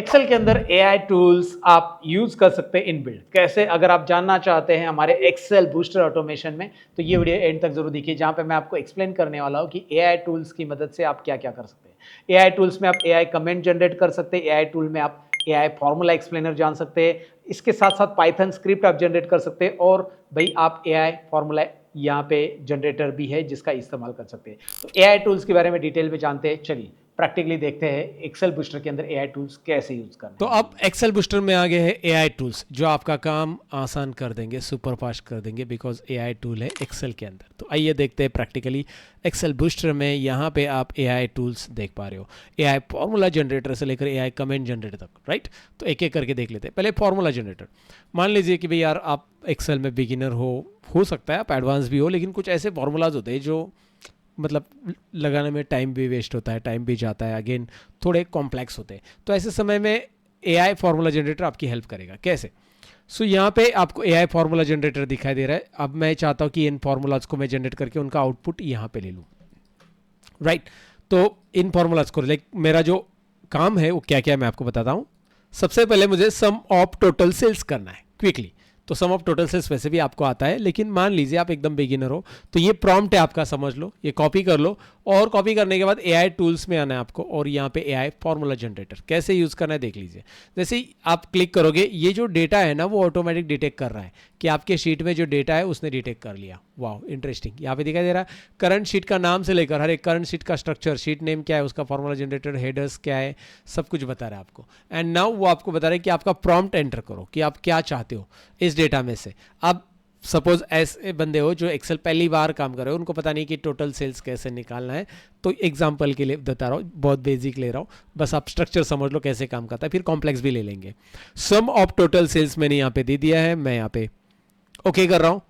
Excel के अंदर AI tools आप यूज कर सकते हैं इनबिल्ट कैसे। अगर आप जानना चाहते हैं हमारे एक्सेल बूस्टर ऑटोमेशन में तो ये वीडियो एंड तक जरूर देखिए, जहां पे मैं आपको एक्सप्लेन करने वाला हूं कि एआई टूल्स की मदद से आप क्या क्या कर सकते हैं। एआई टूल्स में आप एआई कमेंट जनरेट कर सकते हैं, एआई टूल में आप एआई फॉर्मूला एक्सप्लेनर जान सकते हैं, इसके साथ साथ पाइथन स्क्रिप्ट आप जनरेट कर सकते हैं और भाई आप एआई फॉर्मूला यहाँ पे जनरेटर भी है जिसका इस्तेमाल कर सकते हैं। तो एआई टूल्स के बारे में डिटेल में जानते हैं, चलिए प्रैक्टिकली देखते हैं एक्सेल बूस्टर के अंदर एआई टूल्स कैसे यूज करना तो है। अब एक्सेल बूस्टर में आ गए हैं एआई टूल्स जो आपका काम आसान कर देंगे, सुपर फास्ट कर देंगे, बिकॉज एआई टूल है एक्सेल के अंदर। तो आइए देखते हैं प्रैक्टिकली एक्सेल बूस्टर में। यहाँ पे आप एआई टूल्स देख पा रहे हो, एआई फॉर्मूला जनरेटर से लेकर एआई कमेंट जनरेटर तक, राइट। तो एक एक करके देख लेते हैं। पहले फॉर्मूला जनरेटर। मान लीजिए कि भाई यार आप एक्सेल में बिगिनर हो सकता है आप एडवांस भी हो, लेकिन कुछ ऐसे फॉर्मूलाज होते हैं जो मतलब लगाने में टाइम भी वेस्ट होता है, टाइम भी जाता है, अगेन थोड़े कॉम्प्लेक्स होते हैं। तो ऐसे समय में एआई फार्मूला जनरेटर आपकी हेल्प करेगा। कैसे? सो यहाँ पे आपको एआई फार्मूला जनरेटर दिखाई दे रहा है। अब मैं चाहता हूँ कि इन फार्मूलाज को मैं जनरेट करके उनका आउटपुट यहाँ पे ले लूँ, राइट। तो इन फार्मूलाज को लाइक मेरा जो काम है वो क्या क्या है मैं आपको बताता हूँ। सबसे पहले मुझे सम ऑफ टोटल सेल्स करना है क्विकली। तो सम ऑफ टोटल सेल्स वैसे भी आपको आता है, लेकिन मान लीजिए आप एकदम बिगिनर हो तो ये प्रॉम्प्ट है आपका, समझ लो, ये कॉपी कर लो और कॉपी करने के बाद एआई टूल्स में आना है आपको और यहाँ पे एआई फार्मूला जनरेटर कैसे यूज करना है देख लीजिए। जैसे ही आप क्लिक करोगे ये जो डेटा है ना वो ऑटोमेटिक डिटेक्ट कर रहा है कि आपके शीट में जो डेटा है उसने डिटेक्ट कर लिया। वाह इंटरेस्टिंग। यहाँ पे दिखाई दे रहा है करंट शीट का नाम से लेकर हर एक करंट शीट का स्ट्रक्चर, शीट नेम क्या है, उसका फार्मूला जनरेटर, हेडर्स क्या है, सब कुछ बता रहा है आपको। एंड नाउ वो आपको बता रहा है कि आपका प्रॉम्प्ट एंटर करो कि आप क्या चाहते हो इस डेटा में से। अब सपोज ऐसे बंदे हो जो एक्सेल पहली बार काम कर रहे हो, उनको पता नहीं कि टोटल सेल्स कैसे निकालना है, तो एग्जांपल के लिए बता रहा हूँ, बहुत बेसिक ले रहा हूँ, बस आप स्ट्रक्चर समझ लो कैसे काम करता है, फिर कॉम्प्लेक्स भी ले लेंगे। सम ऑफ टोटल सेल्स मैंने यहाँ पे दे दिया है, मैं यहाँ पे ओके कर रहा हूँ।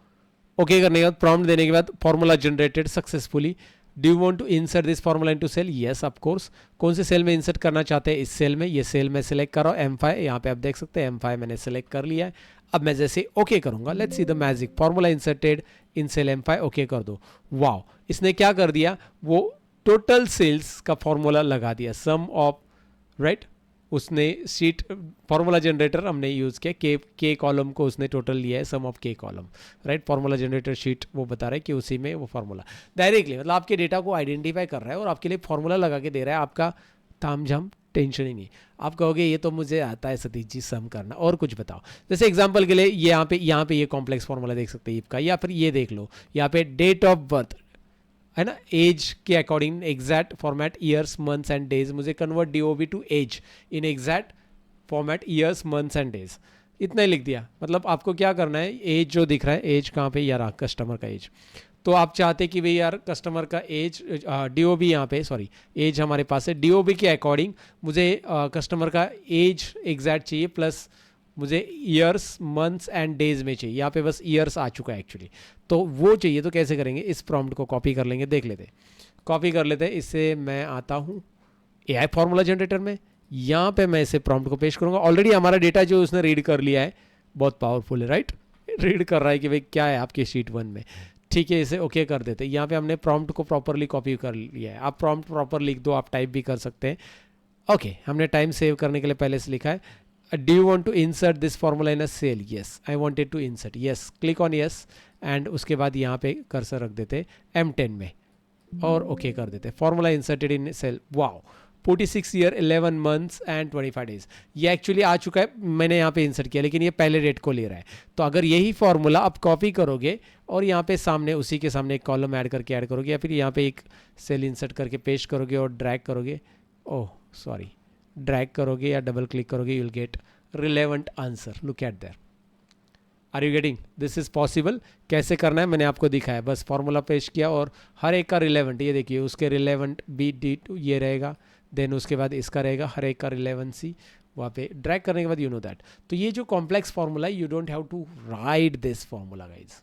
ओके करने के बाद प्रॉम्प्ट देने के बाद formula generated successfully. Do you want to insert this formula into cell? Yes of course. कौन से सेल में इंसर्ट करना चाहते हैं? इस सेल में। ये सेल में सेलेक्ट कर रहा हूँ M5, यहाँ पे आप देख सकते हैं M5 मैंने सेलेक्ट कर लिया है। अब मैं जैसे ओके करूंगा, let's see the magic, formula inserted in cell M5, okay कर दो। वाओ, इसने क्या कर दिया, वो टोटल सेल्स का फॉर्मूला लगा दिया, सम ऑफ, राइट। उसने शीट फार्मूला जनरेटर हमने यूज़ किया, के कॉलम को उसने टोटल लिया है, सम ऑफ के column, right. Formula generator sheet वो बता रहा है कि उसी में वो फार्मूला डायरेक्टली मतलब आपके डेटा को आइडेंटिफाई कर रहा है और आपके लिए फार्मूला लगा के दे रहा है। आपका तामझाम टेंशन ही नहीं। आप कहोगे ये तो मुझे आता है सतीश जी सम करना, और कुछ बताओ। जैसे एग्जांपल के लिए यहाँ पे ये कॉम्प्लेक्स फार्मूला देख सकते हैं ईफ का, या फिर ये देख लो यहाँ पे डेट ऑफ बर्थ है ना, एज के according exact format years months and days, मुझे convert DOB to age in exact format years months and days, इतना ही लिख दिया। मतलब आपको क्या करना है, एज जो दिख रहा है, एज कहाँ पे यार, कस्टमर का एज, तो आप चाहते कि भाई यार कस्टमर का एज, डीओबी यहाँ पे, सॉरी एज हमारे पास है, डीओबी के अकॉर्डिंग मुझे कस्टमर का एज एग्जैक्ट चाहिए, प्लस मुझे ईयर्स मंथ्स एंड डेज में चाहिए। यहाँ पे बस ईयर्स आ चुका है एक्चुअली, तो वो चाहिए। तो कैसे करेंगे, इस प्रॉम्प्ट को कॉपी कर लेंगे, देख लेते, कॉपी कर लेते हैं। इससे मैं आता हूँ एआई फार्मूला जनरेटर में, यहाँ पे मैं इसे प्रॉम्प्ट को पेश करूँगा। ऑलरेडी हमारा डेटा जो उसने रीड कर लिया है, बहुत पावरफुल है, राइट। रीड कर रहा है कि भाई क्या है आपके शीट 1 में, ठीक है। इसे ओके कर देते हैं। यहाँ पे हमने प्रॉम्प्ट को प्रॉपरली कॉपी कर लिया है। आप प्रॉम्प्ट प्रॉपर लिख दो, आप टाइप भी कर सकते हैं। ओके, हमने टाइम सेव करने के लिए पहले से लिखा है, do you want to insert this formula in a cell? yes, I wanted to insert, yes, click on yes, and उसके बाद यहाँ पे कर्सर रख देते M10 में और ओके कर देते, formula inserted in cell. Wow, 46 year 11 months and 25 days, ये एक्चुअली आ चुका है, मैंने यहाँ पे इंसर्ट किया, लेकिन ये पहले डेट को ले रहा है। तो अगर यही फॉर्मूला आप कॉपी करोगे और यहाँ पे सामने उसी के सामने एक कॉलम ऐड करके ऐड करोगे, या फिर यहाँ पे एक सेल इंसर्ट करके पेस्ट करोगे और ड्रैग करोगे, ओह सॉरी, ड्रैग करोगे या डबल क्लिक करोगे, you will get relevant answer. Look at there, are you getting? This is possible. कैसे करना है मैंने आपको दिखाया, बस फॉर्मूला पेश किया और हर एक का रिलेवेंट, ये देखिए उसके रिलेवेंट बी डी ये रहेगा, देन उसके बाद इसका रहेगा, हर एक का रिलेवेंसी वहाँ पे ड्रैग करने के बाद, यू नो दैट। तो ये जो कॉम्प्लेक्स फॉर्मूला है, you don't have to write this formula guys,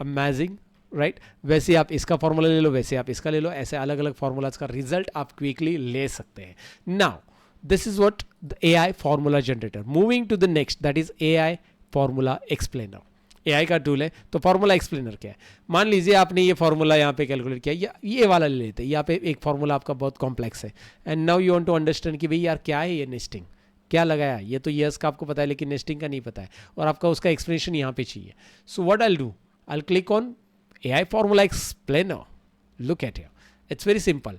amazing, right. वैसे आप इसका फॉर्मूला ले लो, वैसे आप इसका ले लो, ऐसे अलग अलग फॉर्मूलाज का रिजल्ट आप क्विकली ले सकते हैं। Now this is what the AI formula generator. Moving to the next, that is AI formula explainer. AI का टूल है, तो फार्मूला एक्सप्लेनर क्या है। मान लीजिए आपने ये फार्मूला यहाँ पे कैलकुलेट किया, या ये वाला ले लेते हैं, यहाँ पे एक फार्मूला आपका बहुत कॉम्प्लेक्स है, and now you want to understand कि भाई यार क्या है ये नेस्टिंग, क्या लगाया, ये तो यस का आपको पता है लेकिन नेस्टिंग का नहीं पता है, और आपका उसका एक्सप्लेनेशन यहाँ पे चाहिए। So what I do, I click on AI formula explainer, look at here, it's very simple.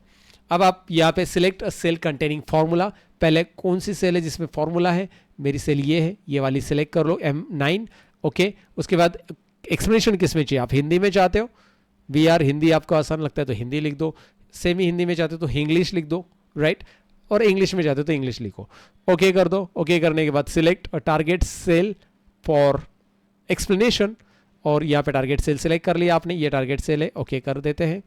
अब आप यहाँ पे select a cell containing formula, पहले कौन सी सेल है जिसमें फार्मूला है, मेरी सेल ये है, ये वाली सिलेक्ट कर लो M9, ओके। उसके बाद एक्सप्लेनेशन किस में चाहिए, आप हिंदी में चाहते हो, वी आर हिंदी आपको आसान लगता है तो हिंदी लिख दो, सेमी हिंदी में चाहते हो तो इंग्लिश लिख दो, राइट, और इंग्लिश में चाहते हो तो इंग्लिश लिखो, ओके कर दो। ओके करने के बाद select a target cell for explanation, और यहाँ पे टारगेट सेल सिलेक्ट कर लिया आपने, ये टारगेट सेल है, ओके कर देते हैं।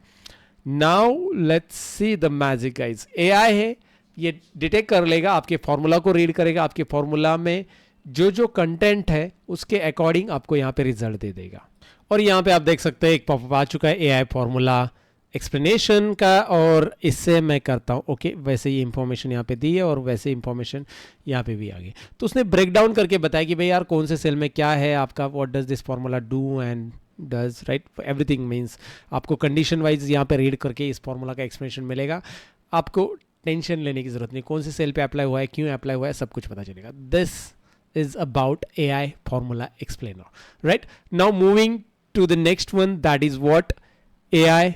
Now let's see the magic guys, AI है, ये डिटेक्ट कर लेगा, आपके फॉर्मूला को रीड करेगा, आपके फॉर्मूला में जो जो कंटेंट है उसके अकॉर्डिंग आपको यहाँ पे रिजल्ट दे देगा। और यहाँ पे आप देख सकते हैं एक पॉपअप आ चुका है एआई फॉर्मूला एक्सप्लेनेशन का, और इससे मैं करता हूँ ओके, वैसे ही इंफॉर्मेशन यहाँ पे दी है और वैसे इंफॉर्मेशन यहाँ पे भी आ गई। तो उसने ब्रेक डाउन करके बताया कि भाई यार कौन से सेल में क्या है आपका, what does this formula do and does, right, everything means आपको कंडीशन वाइज यहाँ पे रीड करके इस फॉर्मूला का एक्सप्लेनेशन मिलेगा। आपको टेंशन लेने की जरूरत नहीं, कौन से सेल पे अप्लाई हुआ है, क्यों अप्लाई हुआ है, सब कुछ पता चलेगा। This is about AI formula explainer, right. Now moving to the next one, that is what AI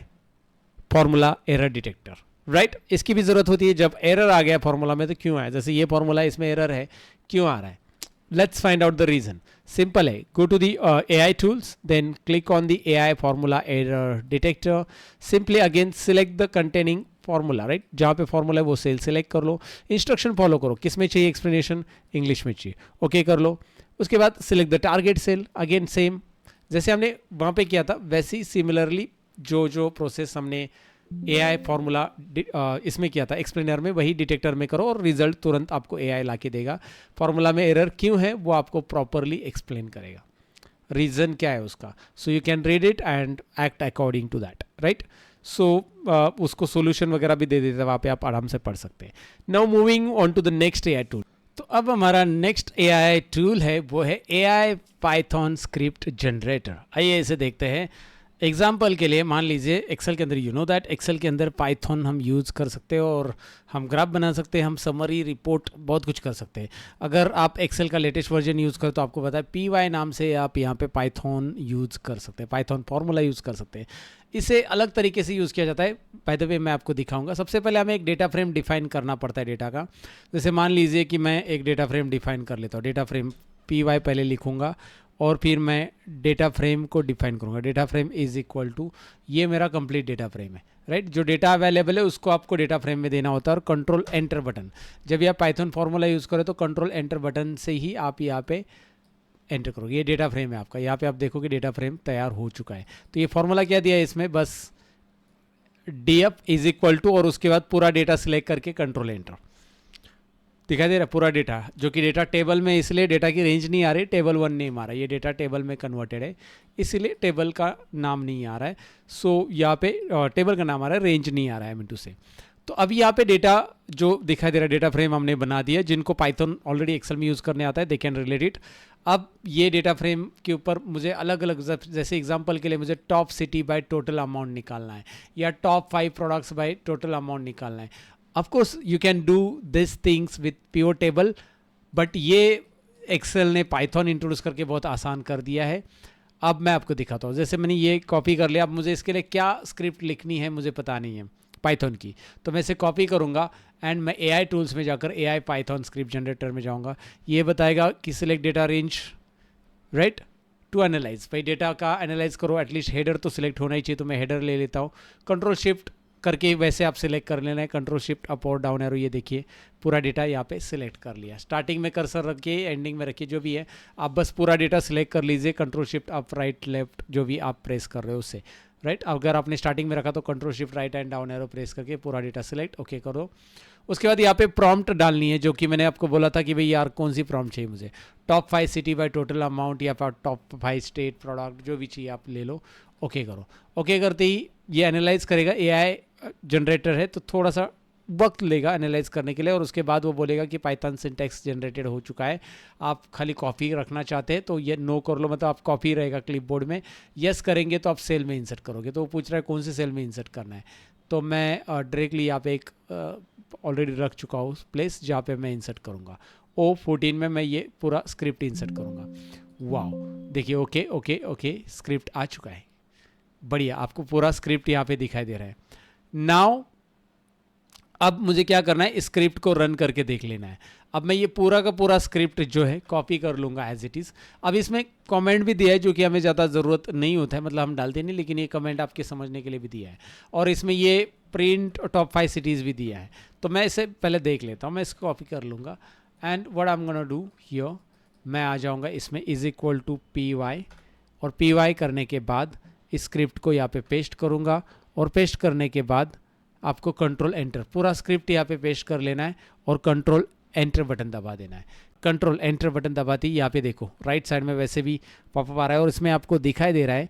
formula error detector, right. इसकी भी जरूरत होती है जब एरर आ गया फॉर्मूला में, तो क्यों आया, जैसे ये फॉर्मूला इसमें एरर है, क्यों आ रहा है, let's find out the reason. Simple है, go to the AI tools, then click on the AI formula error detector. Simply again select the containing formula, right? जहाँ पे फॉर्मूला है वो सेल सेलेक्ट कर लो, इंस्ट्रक्शन फॉलो करो, किस में चाहिए एक्सप्लेनेशन, इंग्लिश में चाहिए, ओके कर लो। उसके बाद select the target cell, again same जैसे हमने वहाँ पे किया था वैसे ही सिमिलरली जो जो प्रोसेस हमने एआई फॉर्मूला इसमें किया था एक्सप्लेनर में, वही डिटेक्टर में करो और रिजल्ट तुरंत आपको एआई ला के देगा। फॉर्मूला में एरर क्यों है वो आपको प्रॉपरली एक्सप्लेन करेगा, रीजन क्या है उसका, so you can read it and act according to that, right. So उसको सोल्यूशन वगैरह भी दे देता है, वहाँ पे आप आराम से पढ़ सकते हैं। Now moving on to the next AI tool, तो अब हमारा नेक्स्ट एआई टूल है वो है एआई पाइथन स्क्रिप्ट जनरेटर। आइए इसे देखते हैं। एग्जाम्पल के लिए मान लीजिए एक्सेल के अंदर, यू नो दैट एक्सेल के अंदर पाइथन हम यूज़ कर सकते हैं और हम ग्राफ बना सकते हैं, हम समरी रिपोर्ट बहुत कुछ कर सकते हैं। अगर आप एक्सेल का लेटेस्ट वर्जन यूज़ करें तो आपको पता है PY नाम से आप यहाँ पे पाइथन यूज़ कर सकते हैं, पाइथन फॉर्मूला यूज़ कर सकते हैं। इसे अलग तरीके से यूज़ किया जाता है, बाय द वे मैं आपको दिखाऊंगा। सबसे पहले हमें एक डेटा फ्रेम डिफाइन करना पड़ता है डेटा का। जैसे मान लीजिए कि मैं एक डेटा फ्रेम डिफाइन कर लेता हूँ, डेटा फ्रेम PY पहले लिखूँगा और फिर मैं डेटा फ्रेम को डिफाइन करूंगा। Data frame is equal to, ये मेरा कंप्लीट डेटा फ्रेम है, राइट। जो डेटा अवेलेबल है उसको आपको डेटा फ्रेम में देना होता है, और कंट्रोल एंटर बटन, जब ये आप पाइथन फॉर्मूला यूज़ करें तो कंट्रोल एंटर बटन से ही आप यहाँ पे एंटर करोगे। ये डेटा फ्रेम है आपका, यहाँ पे आप देखोगे डेटा फ्रेम तैयार हो चुका है। तो ये फॉर्मूला क्या दिया है इसमें, बस DF इज इक्वल टू और उसके बाद पूरा डेटा सिलेक्ट करके कंट्रोल एंटर, दिखाई दे रहा है पूरा डेटा, जो कि डेटा टेबल में, इसलिए डेटा की रेंज नहीं आ रही, टेबल 1 नहीं आ रहा, ये डेटा टेबल में कन्वर्टेड है इसलिए टेबल का नाम नहीं आ रहा है। सो यहाँ पे टेबल का नाम आ रहा है, रेंज नहीं आ रहा है मिनटू से। तो अब यहाँ पे डेटा जो दिखाई दे रहा है डेटा फ्रेम हमने बना दिया, जिनको पाइथन ऑलरेडी एक्सेल में यूज़ करने आता है दे कैन रिलेट इट। अब ये डेटा फ्रेम के ऊपर मुझे अलग अलग, जैसे एग्जांपल के लिए मुझे top city by total amount निकालना है, या top 5 products by total amount निकालना है। Of course you can do these things with pure table, but ये एक्सेल ने पाइथन इंट्रोड्यूस करके बहुत आसान कर दिया है। अब मैं आपको दिखाता हूँ, जैसे मैंने ये कॉपी कर लिया, अब मुझे इसके लिए क्या स्क्रिप्ट लिखनी है मुझे पता नहीं है पाइथन की, तो मैं इसे कॉपी करूँगा एंड मैं एआई टूल्स में जाकर एआई पाइथन स्क्रिप्ट जनरेटर में जाऊँगा। ये बताएगा कि select data range, right, to analyse, भाई डेटा का एनालाइज करो, एटलीस्ट हेडर तो सिलेक्ट होना ही चाहिए, तो मैं हेडर ले लेता हूँ। कंट्रोल शिफ्ट करके वैसे आप सिलेक्ट कर लेना है, कंट्रोल शिफ्ट अप और डाउन एरो, ये देखिए पूरा डेटा यहाँ पे सिलेक्ट कर लिया। स्टार्टिंग में कर्सर रखिए, एंडिंग में रखिए, जो भी है आप बस पूरा डेटा सिलेक्ट कर लीजिए। Control shift up right left जो भी आप प्रेस कर रहे हो उससे, राइट। अगर आपने स्टार्टिंग में रखा तो control shift right and down arrow press करके पूरा डेटा सिलेक्ट, ओके करो। उसके बाद यहाँ पे प्रॉम्प्ट डालनी है, जो कि मैंने आपको बोला था कि भाई यार कौन सी प्रॉम्प्ट चाहिए मुझे, top 5 city by total amount या फिर टॉप 5 स्टेट प्रोडक्ट, जो भी चाहिए आप ले लो, ओके करो। ओके करते ही ये एनालाइज करेगा, एआई जनरेटर है तो थोड़ा सा वक्त लेगा एनालाइज करने के लिए, और उसके बाद वो बोलेगा कि पाइथन सिंटैक्स जनरेटेड हो चुका है, आप खाली कॉपी रखना चाहते हैं तो ये नो कर लो, मतलब आप कॉपी रहेगा क्लिपबोर्ड में, यस करेंगे तो आप सेल में इंसर्ट करोगे। तो वो पूछ रहा है कौन से सेल में इंसर्ट करना है, तो मैं डायरेक्टली यहाँ पे एक ऑलरेडी रख चुका हूँ प्लेस जहाँ पे मैं इंसर्ट करूँगा। O14 में मैं ये पूरा स्क्रिप्ट इंसर्ट करूँगा। वाह, देखिए ओके ओके ओके स्क्रिप्ट आ चुका है, बढ़िया, आपको पूरा स्क्रिप्ट यहाँ पे दिखाई दे रहा है। नाउ अब मुझे क्या करना है, स्क्रिप्ट को रन करके देख लेना है। अब मैं ये पूरा का पूरा स्क्रिप्ट जो है कॉपी कर लूँगा एज इट इज़। अब इसमें कमेंट भी दिया है जो कि हमें ज़्यादा ज़रूरत नहीं होता है, मतलब हम डालते नहीं, लेकिन ये कमेंट आपके समझने के लिए भी दिया है, और इसमें ये प्रिंट टॉप 5 सिटीज़ भी दिया है। तो मैं इसे पहले देख लेता हूँ, मैं इसको कॉपी कर लूँगा and what I am gonna do here, मैं आ जाऊँगा इसमें इज़ इक्वल टू py, और py करने के बाद इस स्क्रिप्ट को यहाँ पे पेस्ट करूँगा, और पेस्ट करने के बाद आपको कंट्रोल एंटर, पूरा स्क्रिप्ट यहाँ पे पेस्ट कर लेना है और कंट्रोल एंटर बटन दबा देना है। कंट्रोल एंटर बटन दबाती यहाँ पे देखो राइट साइड में वैसे भी पॉपअप आ रहा है, और इसमें आपको दिखाई दे रहा है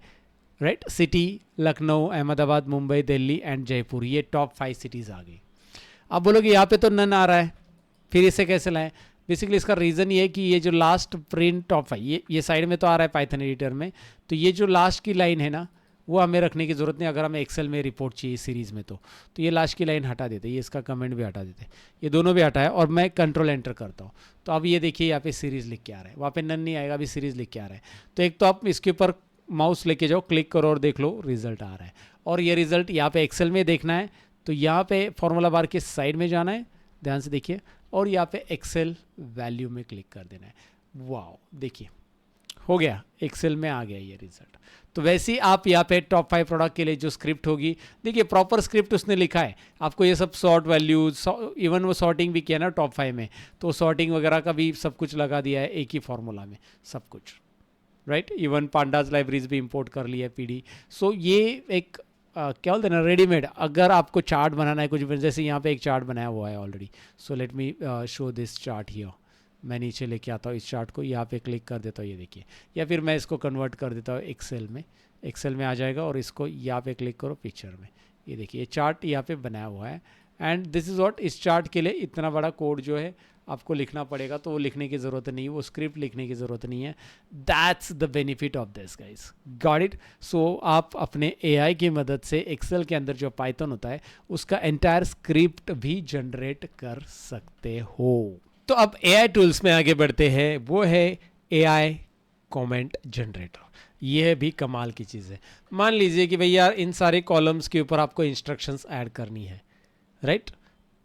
right, city Lucknow, Ahmedabad, Mumbai, Delhi and Jaipur, ये टॉप 5 सिटीज़ आ गई। अब बोलोगे यहाँ पे तो नन आ रहा है, फिर इसे कैसे लाएं? बेसिकली इसका रीज़न ये है कि ये जो लास्ट प्रिंट टॉप 5, ये साइड में तो आ रहा है पाइथन एडिटर में, तो ये जो लास्ट की लाइन है ना, वो हमें रखने की ज़रूरत नहीं। अगर हमें एक्सेल में रिपोर्ट चाहिए सीरीज़ में तो ये लास्ट की लाइन हटा देते, ये इसका कमेंट भी हटा देते, ये दोनों भी हटाया, और मैं कंट्रोल एंटर करता हूँ। तो अब ये देखिए यहाँ पे सीरीज़ लिख के आ रहा है, वहाँ पे नन नहीं आएगा, अभी सीरीज़ लिख के आ रहा है। तो एक तो आप इसके ऊपर माउस लेके जाओ, क्लिक करो और देख लो रिजल्ट आ रहा है, और ये रिजल्ट यहाँ पे एक्सेल में देखना है तो यहाँ पे फॉर्मूला बार के साइड में जाना है, ध्यान से देखिए, और यहाँ पे एक्सेल वैल्यू में क्लिक कर देना है। वाह, देखिए हो गया, एक्सेल में आ गया ये रिजल्ट। तो वैसे ही आप यहाँ पे टॉप 5 प्रोडक्ट के लिए जो स्क्रिप्ट होगी, देखिए प्रॉपर स्क्रिप्ट उसने लिखा है, आपको ये सब सॉर्ट वैल्यूज, इवन वो सॉर्टिंग भी किया ना टॉप 5 में, तो सॉर्टिंग वगैरह का भी सब कुछ लगा दिया है एक ही फॉर्मूला में, सब कुछ राइट। इवन पांडाज लाइब्रेरीज भी इंपोर्ट कर ली है PD। सो ये एक क्या बोलते हैं ना, रेडीमेड, अगर आपको चार्ट बनाना है कुछ, जैसे यहाँ पे एक चार्ट बनाया हुआ है already, so let me show this chart here. मैं नीचे लेके आता हूँ इस चार्ट को, यहाँ पे क्लिक कर देता हूँ, ये देखिए, या फिर मैं इसको कन्वर्ट कर देता हूँ एक्सेल में, एक्सेल में आ जाएगा, और इसको यहाँ पे क्लिक करो पिक्चर में, ये देखिए ये चार्ट यहाँ पे बनाया हुआ है। एंड दिस इज़ व्हाट, इस चार्ट के लिए इतना बड़ा कोड जो है आपको लिखना पड़ेगा, तो वो लिखने की ज़रूरत नहीं है, वो स्क्रिप्ट लिखने की ज़रूरत नहीं है। That's the benefit of this guys, got it. So आप अपने AI की मदद से एक्सेल के अंदर जो पाइथन होता है उसका एंटायर स्क्रिप्ट भी जनरेट कर सकते हो। तो अब AI टूल्स में आगे बढ़ते हैं, वो है AI कमेंट जनरेटर। ये भी कमाल की चीज़ है। मान लीजिए कि भैया इन सारे कॉलम्स के ऊपर आपको इंस्ट्रक्शंस ऐड करनी है, राइट।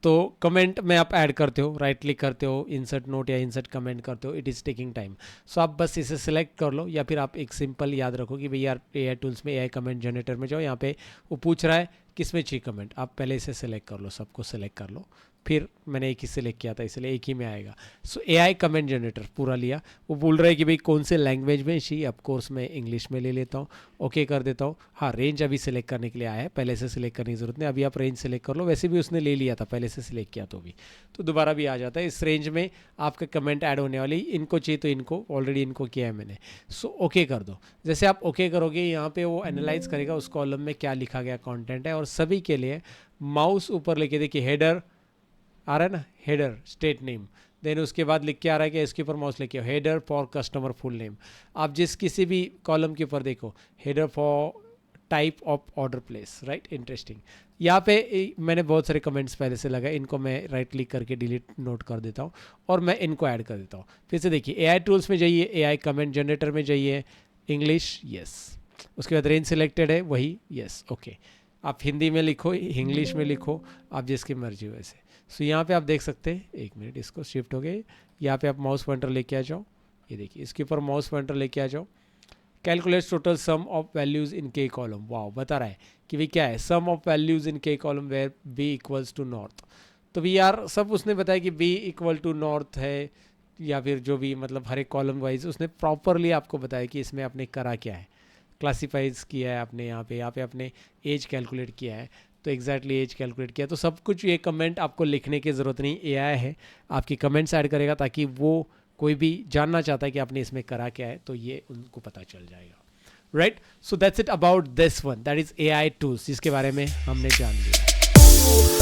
तो कमेंट में आप ऐड करते हो, राइट क्लिक करते हो, इंसर्ट नोट या इंसर्ट कमेंट करते हो, इट इज़ टेकिंग टाइम। सो आप बस इसे सिलेक्ट कर लो, या फिर आप एक सिंपल याद रखो कि भैया AI टूल्स में AI कमेंट जनरेटर में जाओ, यहाँ पे वो पूछ रहा है किस में चाहिए कमेंट, आप पहले इसे सिलेक्ट कर लो, सबको सिलेक्ट कर लो, फिर मैंने एक ही सिलेक्ट किया था इसलिए एक ही में आएगा। सो AI कमेंट जनरेटर पूरा लिया, वो बोल रहा है कि भाई कौन से लैंग्वेज में चाहिए, ऑफ कोर्स मैं इंग्लिश में ले लेता हूँ, ओके कर देता हूँ। हाँ, रेंज अभी सिलेक्ट करने के लिए आया है, पहले से सिलेक्ट करने की ज़रूरत नहीं, अभी आप रेंज सिलेक्ट कर लो, वैसे भी उसने ले लिया था पहले से सिलेक्ट किया तो भी, तो दोबारा भी आ जाता है। इस रेंज में आपका कमेंट ऐड होने वाली, इनको चाहिए तो इनको, ऑलरेडी इनको किया है मैंने, सो ओके कर दो। जैसे आप ओके करोगे यहाँ पे वो एनालाइज करेगा उस कॉलम में क्या लिखा गया कंटेंट है, और सभी के लिए माउस ऊपर लेके देखिए हेडर आ रहा है ना, हेडर स्टेट नेम, देन उसके बाद लिख के आ रहा है कि इसके ऊपर माउस लेके header for customer full name. आप जिस किसी भी कॉलम के ऊपर देखो header for type of order place, right, interesting. यहाँ पे मैंने बहुत सारे कमेंट्स पहले से लगाए, इनको मैं राइट क्लिक करके डिलीट नोट कर देता हूँ और मैं इनको ऐड कर देता हूँ। फिर से देखिए AI टूल्स में जाइए, AI कमेंट जनरेटर में जाइए, इंग्लिश यस, उसके बाद रेंज सिलेक्टेड है वही यस, ओके। आप हिंदी में लिखो, इंग्लिश में लिखो, आप जिसकी मर्जी हो वैसे। सो यहाँ पे आप देख सकते हैं, एक मिनट इसको शिफ्ट हो गए, यहाँ पे आप माउस पॉइंटर लेके आ जाओ, ये देखिए इसके ऊपर माउस पॉइंटर लेके आ जाओ, calculates total sum of values in के कॉलम। वाह, बता रहा है कि भाई क्या है, सम ऑफ वैल्यूज़ इन के column where B equals to north. तो भी यार सब उसने बताया कि B इक्वल टू नॉर्थ है, या फिर जो भी मतलब हर एक कॉलम वाइज उसने प्रॉपरली आपको बताया कि इसमें आपने करा क्या है, क्लासीफाइज किया है आपने, यहाँ पे आपने एज कैलकुलेट किया है, तो एग्जैक्टली एज कैलकुलेट किया। तो सब कुछ ये कमेंट आपको लिखने की ज़रूरत नहीं, AI है आपकी कमेंट्स ऐड करेगा, ताकि वो कोई भी जानना चाहता है कि आपने इसमें करा क्या है तो ये उनको पता चल जाएगा, right. So that's it about this one, that is AI tools, जिसके बारे में हमने जान लिया।